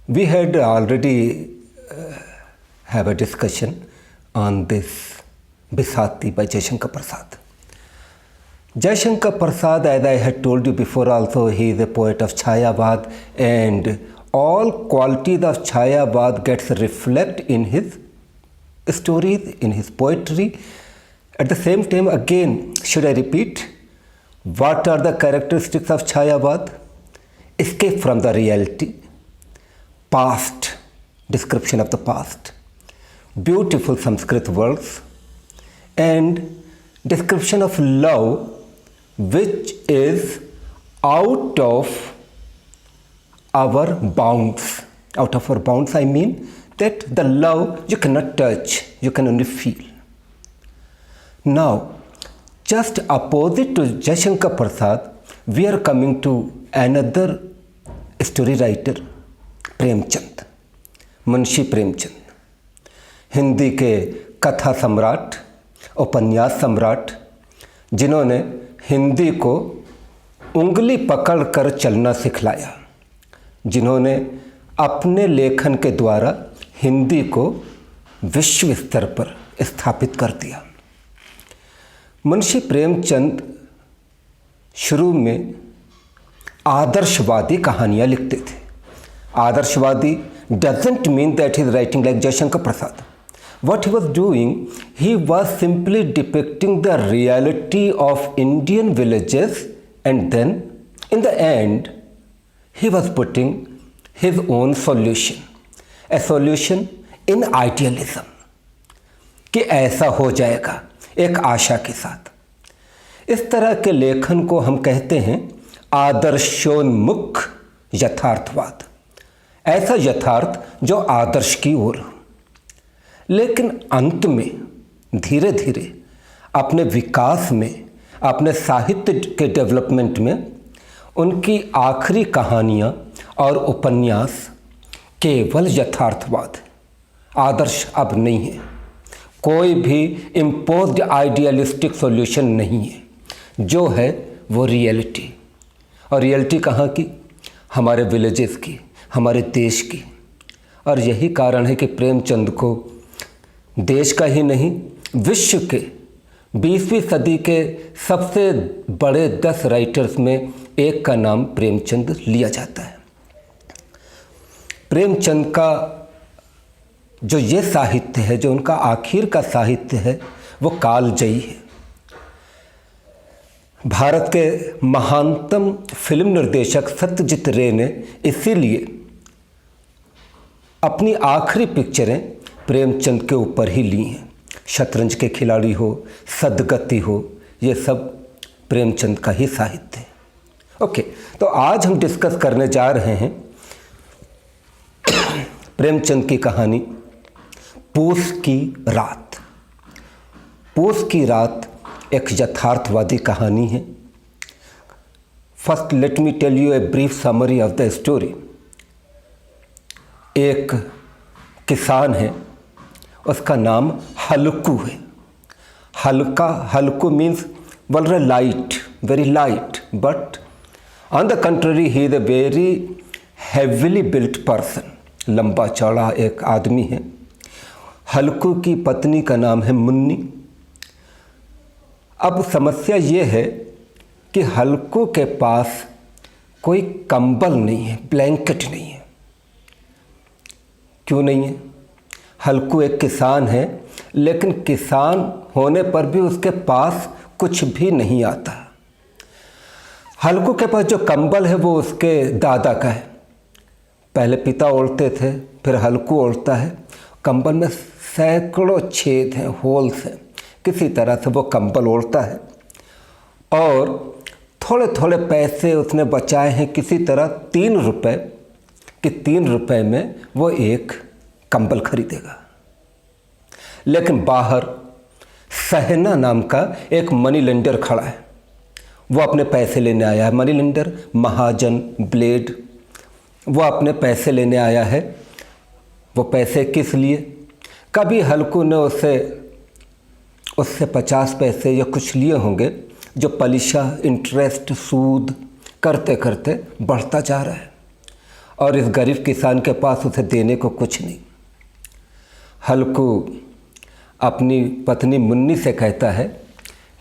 We had already have a discussion on this Bisati by Jaishankar Prasad. Jaishankar Prasad, as I had told you before also, he is a poet of Chayabad, and all qualities of Chayabad gets reflected in his stories, in his poetry. At the same time, again, should I repeat? What are the characteristics of Chayabad? Escape from the reality, past, description of the past, beautiful Sanskrit words, and description of love which is out of our bounds. Out of our bounds, I mean that the love you cannot touch, you can only feel. Now, just opposite to Jaishankar Prasad, we are coming to another story writer, Premchand, Munshi Premchand, Hindi के कथा सम्राट, उपन्यास सम्राट, जिन्होंने हिंदी को उंगली पकड़कर चलना सिखलाया, जिन्होंने अपने लेखन के द्वारा हिंदी को विश्व स्तर पर स्थापित कर दिया। मुंशी प्रेमचंद शुरू में आदर्शवादी कहानियाँ लिखते थे। आदर्शवादी doesn't mean that he is writing like Jaishankar Prasad. What he was doing, he was simply depicting the reality of Indian villages, and then in the end he was putting his own solution, a solution in idealism, कि ऐसा हो जाएगा एक आशा के साथ। इस तरह के लेखन को हम कहते हैं आदर्शोन्मुख यथार्थवाद, ऐसा यथार्थ जो आदर्श की ओर हो, लेकिन अंत में धीरे धीरे अपने विकास में, अपने साहित्य के डेवलपमेंट में उनकी आखिरी कहानियाँ और उपन्यास केवल यथार्थवाद, आदर्श अब नहीं है। कोई भी इम्पोज्ड आइडियलिस्टिक सॉल्यूशन नहीं है, जो है वो रियलिटी। और रियलिटी कहाँ की? हमारे विलेजेस की, हमारे देश की। और यही कारण है कि प्रेमचंद को देश का ही नहीं, विश्व के 20वीं सदी के सबसे बड़े 10 राइटर्स में एक का नाम प्रेमचंद लिया जाता है। प्रेमचंद का जो ये साहित्य है, जो उनका आखिर का साहित्य है, वो कालजयी है। भारत के महानतम फिल्म निर्देशक सत्यजीत रे ने इसीलिए अपनी आखिरी पिक्चरें प्रेमचंद के ऊपर ही ली हैं। शतरंज के खिलाड़ी हो, सदगति हो, ये सब प्रेमचंद का ही साहित्य है। ओके, तो आज हम डिस्कस करने जा रहे हैं प्रेमचंद की कहानी पूस की रात। पूस की रात एक यथार्थवादी कहानी है। First let me tell you a brief summary of the story. एक किसान है, उसका नाम हल्कू है। Halku means very light, but on the country he is a very heavily built person, लंबा चौड़ा एक आदमी है। हल्कू की पत्नी का नाम है मुन्नी। अब समस्या ये है कि हल्कू के पास कोई कंबल नहीं है, ब्लैंकेट नहीं है। क्यों नहीं है? हल्कू एक किसान है, लेकिन किसान होने पर भी उसके पास कुछ भी नहीं आता। हल्कू के पास जो कंबल है वो उसके दादा का है। पहले पिता ओढ़ते थे, फिर हल्कू ओढ़ता है। कंबल में सैकड़ों छेद हैं, होल्स हैं। किसी तरह से वो कंबल ओढ़ता है और थोड़े थोड़े पैसे उसने बचाए हैं किसी तरह 3 रुपए कि 3 रुपए में वो एक कंबल खरीदेगा। लेकिन बाहर सहना नाम का एक मनी लेंडर खड़ा है। वो अपने पैसे लेने आया है। मनी लेंडर, महाजन, ब्लेड, वो अपने पैसे लेने आया है। वो पैसे किस लिए? कभी हल्कू ने उससे 50 पैसे या कुछ लिए होंगे, जो पलिशा, इंटरेस्ट, सूद करते करते बढ़ता जा रहा है। और इस गरीब किसान के पास उसे देने को कुछ नहीं। हल्कू अपनी पत्नी मुन्नी से कहता है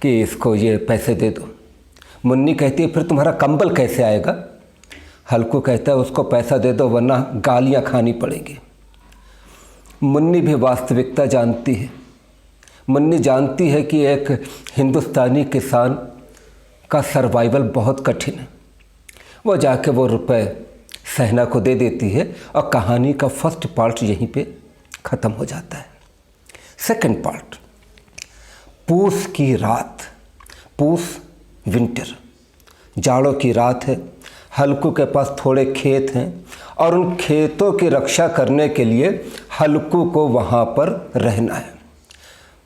कि इसको ये पैसे दे दो। मुन्नी कहती है फिर तुम्हारा कंबल कैसे आएगा? हल्कू कहता है उसको पैसा दे दो वरना गालियाँ खानी पड़ेंगी। मुन्नी भी वास्तविकता जानती है। मुन्नी जानती है कि एक हिंदुस्तानी किसान का सर्वाइवल बहुत कठिन है। वो जाके वो रुपए सहना को दे देती है और कहानी का फर्स्ट पार्ट यहीं पे ख़त्म हो जाता है। सेकंड पार्ट, पूस की रात। पूस विंटर, जाड़ों की रात है। हल्कू के पास थोड़े खेत हैं और उन खेतों की रक्षा करने के लिए हल्कू को वहाँ पर रहना है।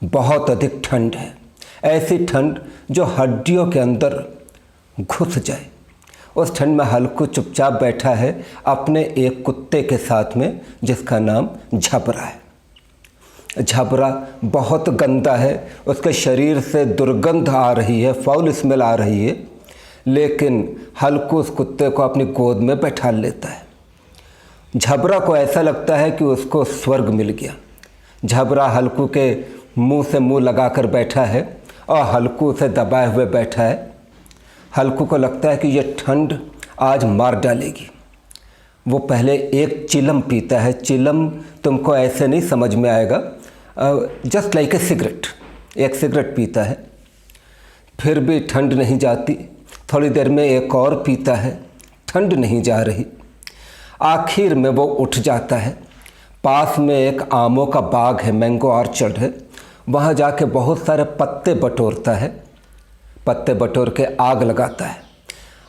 बहुत अधिक ठंड है, ऐसी ठंड जो हड्डियों के अंदर घुस जाए। उस ठंड में हल्कू चुपचाप बैठा है अपने एक कुत्ते के साथ में जिसका नाम झबरा है। झबरा बहुत गंदा है, उसके शरीर से दुर्गंध आ रही है, फाउल स्मेल आ रही है, लेकिन हल्कू उस कुत्ते को अपनी गोद में बैठा लेता है। झबरा को ऐसा लगता है कि उसको स्वर्ग मिल गया। झबरा हल्कू के मुंह से मुंह लगाकर बैठा है और हल्कू उसे दबाए हुए बैठा है। हल्कू को लगता है कि ये ठंड आज मार डालेगी। वो पहले एक चिलम पीता है। चिलम तुमको ऐसे नहीं समझ में आएगा, जस्ट लाइक ए सिगरेट। एक सिगरेट पीता है, फिर भी ठंड नहीं जाती। थोड़ी देर में एक और पीता है, ठंड नहीं जा रही। आखिर में वो उठ जाता है। पास में एक आमों का बाग है, मैंगो ऑर्चर्ड है। वहाँ जाके बहुत सारे पत्ते बटोरता है। पत्ते बटोर के आग लगाता है।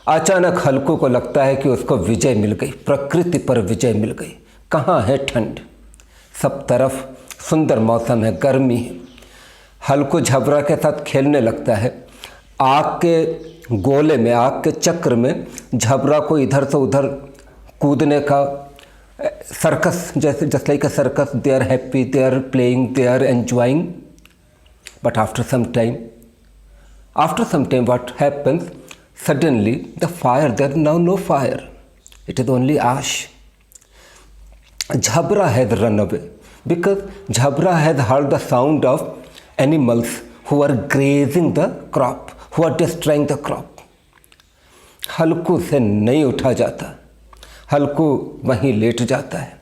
अचानक हल्कू को लगता है कि उसको विजय मिल गई, प्रकृति पर विजय मिल गई। कहाँ है ठंड? सब तरफ सुंदर मौसम है, गर्मी है। हल्कू झबरा के साथ खेलने लगता है। आग के गोले में, आग के चक्र में झबरा को इधर से उधर कूदने का सर्कस, जैसे just like a circus. They are happy, they are playing, they are enjoying. But after some time what happens? Suddenly the fire, there is now no fire. It is only ash. Jhabra has run away because Jhabra has heard the sound of animals who are grazing the crop, who are destroying the crop. हल्कू से नहीं उठा जाता। हल्कू वहीं late जाता है।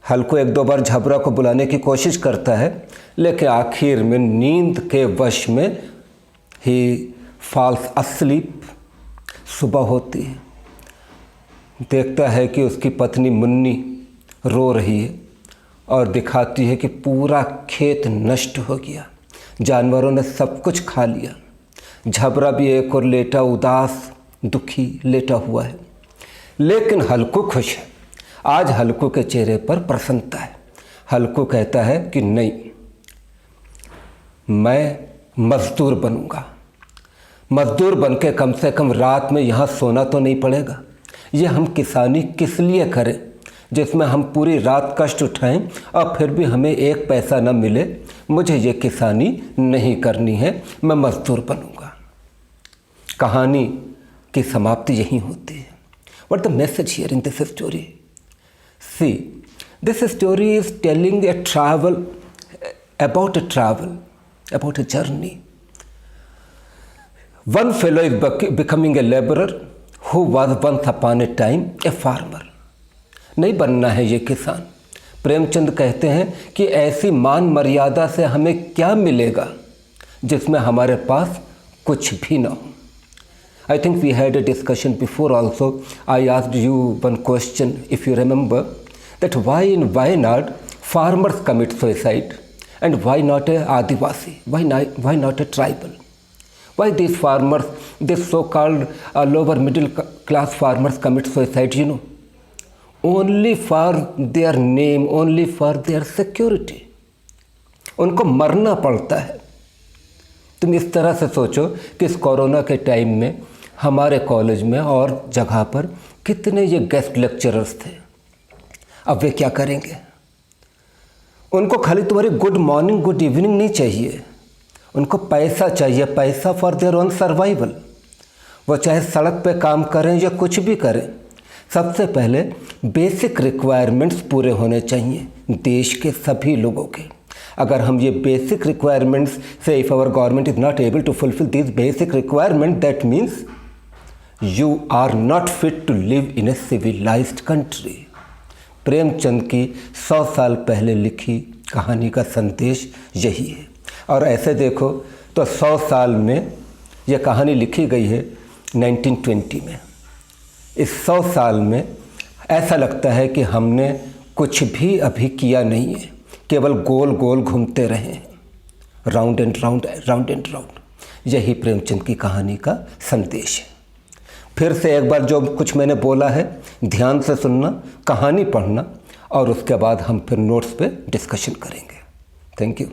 हल्कू एक दो बार झबरा को बुलाने की कोशिश करता है, लेकिन आखिर में नींद के वश में ही फॉल्स अस्लीप। सुबह होती है, देखता है कि उसकी पत्नी मुन्नी रो रही है और दिखाती है कि पूरा खेत नष्ट हो गया, जानवरों ने सब कुछ खा लिया। झबरा भी एक और लेटा, उदास दुखी लेटा हुआ है, लेकिन हल्कू खुश है। आज हल्कू के चेहरे पर प्रसन्नता है। हल्कू कहता है कि नहीं, मैं मजदूर बनूंगा। मजदूर बन के कम से कम रात में यहाँ सोना तो नहीं पड़ेगा। ये हम किसानी किस लिए करें जिसमें हम पूरी रात कष्ट उठाएं और फिर भी हमें एक पैसा न मिले। मुझे ये किसानी नहीं करनी है, मैं मजदूर बनूंगा। कहानी की समाप्ति यहीं होती है। What the message here in this story? See, this story is telling about a journey. One fellow is becoming a laborer who was once upon a time a farmer. नहीं बनना है ये किसान। प्रेमचंद कहते हैं कि ऐसी मान मर्यादा से हमें क्या मिलेगा जिसमें हमारे पास कुछ भी ना हो। I think we had a discussion before also. I asked you one question, if you remember, that why in Wayanad farmers commit suicide and why not a Adivasi? Why not a tribal? Why these farmers, these so-called lower middle class farmers commit suicide, you know? Only for their name, only for their security. उनको मरना पड़ता है। तुम इस तरह से सोचो कि इस कोरोना के टाइम में हमारे कॉलेज में और जगह पर कितने ये गेस्ट लेक्चरर्स थे। अब वे क्या करेंगे? उनको खाली तुम्हारी गुड मॉर्निंग गुड इवनिंग नहीं चाहिए, उनको पैसा चाहिए, पैसा फॉर देयर ओन सर्वाइवल। वो चाहे सड़क पे काम करें या कुछ भी करें, सबसे पहले बेसिक रिक्वायरमेंट्स पूरे होने चाहिए देश के सभी लोगों के। अगर हम ये बेसिक रिक्वायरमेंट्स से if our government is not able to fulfil this basic requirement, that means you are not fit to live in a civilised country. Premchand की 100 साल पहले लिखी कहानी का संदेश यही है। और ऐसे देखो तो 100 साल में यह कहानी लिखी गई है 1920 में। इस 100 साल में ऐसा लगता है कि हमने कुछ भी अभी किया नहीं है, केवल गोल गोल घूमते रहे हैं, round and round, round and round. यही प्रेमचंद की कहानी का संदेश है। फिर से एक बार जो कुछ मैंने बोला है ध्यान से सुनना, कहानी पढ़ना, और उसके बाद हम फिर नोट्स पे डिस्कशन करेंगे। Thank you.